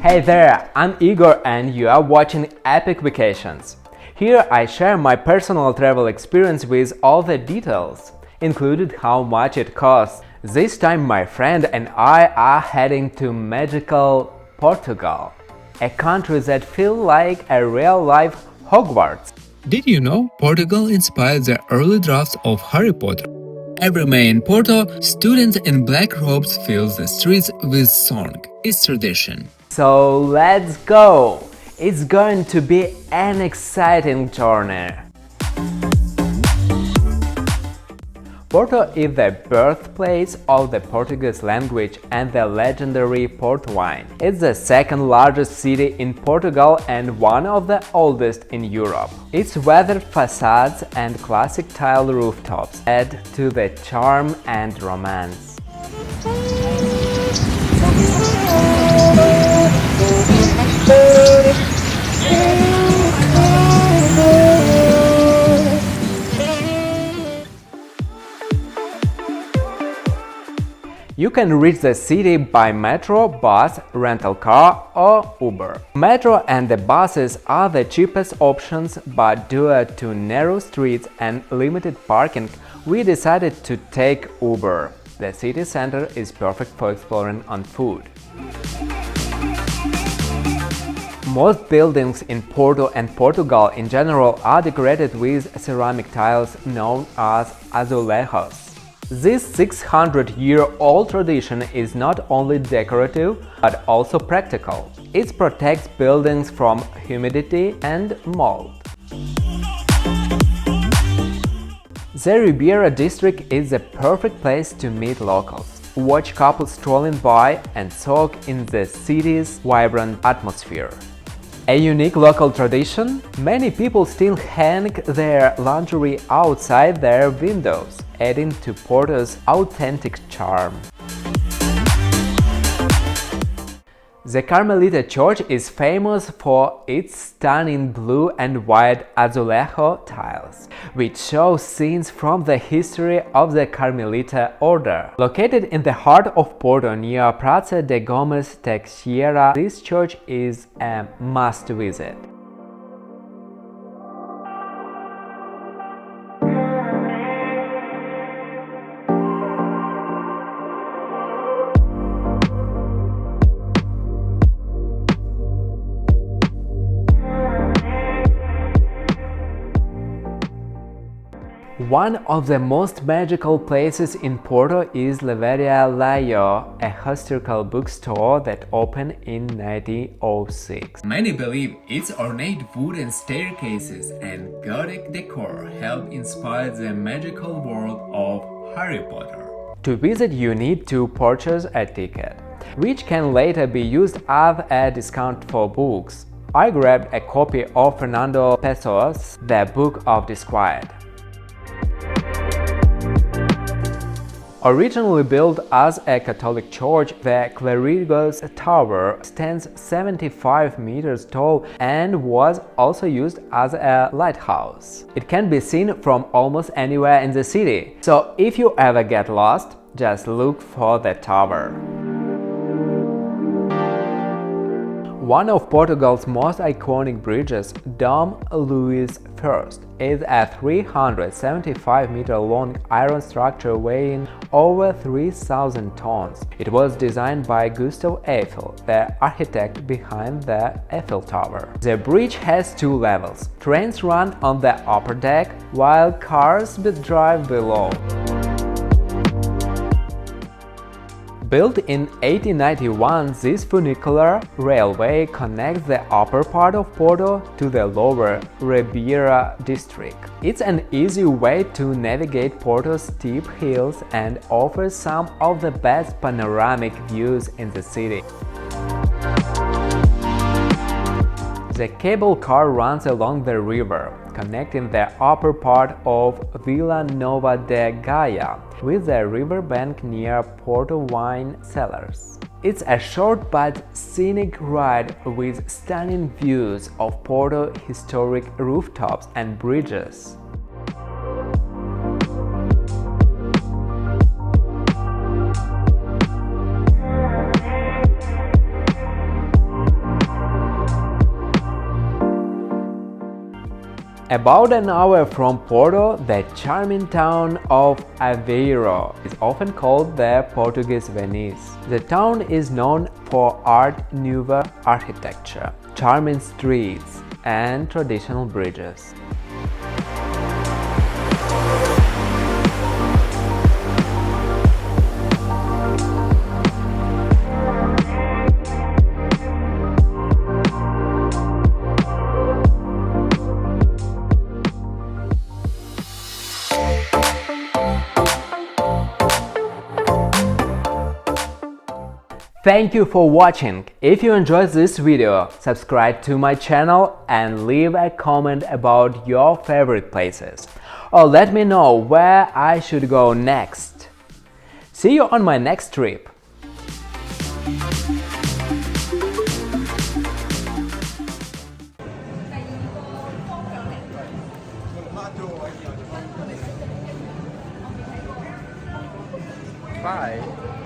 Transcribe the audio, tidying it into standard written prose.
Hey there, I'm Igor and you are watching Epic Vacations. Here I share my personal travel experience with all the details, including how much it costs. This time my friend and I are heading to magical Portugal, a country that feels like a real-life Hogwarts. Did you know Portugal inspired the early drafts of Harry Potter? Every May in Porto, students in black robes fill the streets with song. It's tradition. So let's go! It's going to be an exciting journey. Porto is the birthplace of the Portuguese language and the legendary Porto wine. It's the second largest city in Portugal and one of the oldest in Europe. Its weathered facades and classic tile rooftops add to the charm and romance. You can reach the city by metro, bus, rental car or Uber. Metro and the buses are the cheapest options, but due to narrow streets and limited parking, we decided to take Uber. The city center is perfect for exploring on foot. Most buildings in Porto and Portugal in general are decorated with ceramic tiles known as azulejos. This 600-year-old tradition is not only decorative but also practical. It protects buildings from humidity and mold. The Ribeira district is the perfect place to meet locals, watch couples strolling by and soak in the city's vibrant atmosphere. A unique local tradition? Many people still hang their lingerie outside their windows, adding to Porto's authentic charm. The Carmelita Church is famous for its stunning blue and white azulejo tiles, which show scenes from the history of the Carmelita order. Located in the heart of Porto near Praça de Gomes Teixeira, this church is a must-visit. One of the most magical places in Porto is Livraria Laio, a historical bookstore that opened in 1906. Many believe its ornate wooden staircases and Gothic decor help inspire the magical world of Harry Potter. To visit, you need to purchase a ticket, which can later be used as a discount for books. I grabbed a copy of Fernando Pessoa's The Book of Disquiet. Originally built as a Catholic church, the Clérigos Tower stands 75 meters tall and was also used as a lighthouse. It can be seen from almost anywhere in the city, so if you ever get lost, just look for the tower. One of Portugal's most iconic bridges, Dom Luís I, is a 375-meter-long iron structure weighing over 3,000 tons. It was designed by Gustave Eiffel, the architect behind the Eiffel Tower. The bridge has two levels. Trains run on the upper deck, while cars drive below. Built in 1891, this funicular railway connects the upper part of Porto to the lower Ribeira district. It's an easy way to navigate Porto's steep hills and offers some of the best panoramic views in the city. The cable car runs along the river, connecting the upper part of Vila Nova de Gaia with the riverbank near Porto wine cellars. It's a short but scenic ride with stunning views of Porto historic rooftops and bridges. About an hour from Porto, the charming town of Aveiro is often called the Portuguese Venice. The town is known for Art Nouveau architecture, charming streets, and traditional bridges. Thank you for watching. If you enjoyed this video, subscribe to my channel and leave a comment about your favorite places. Or let me know where I should go next. See you on my next trip. Bye.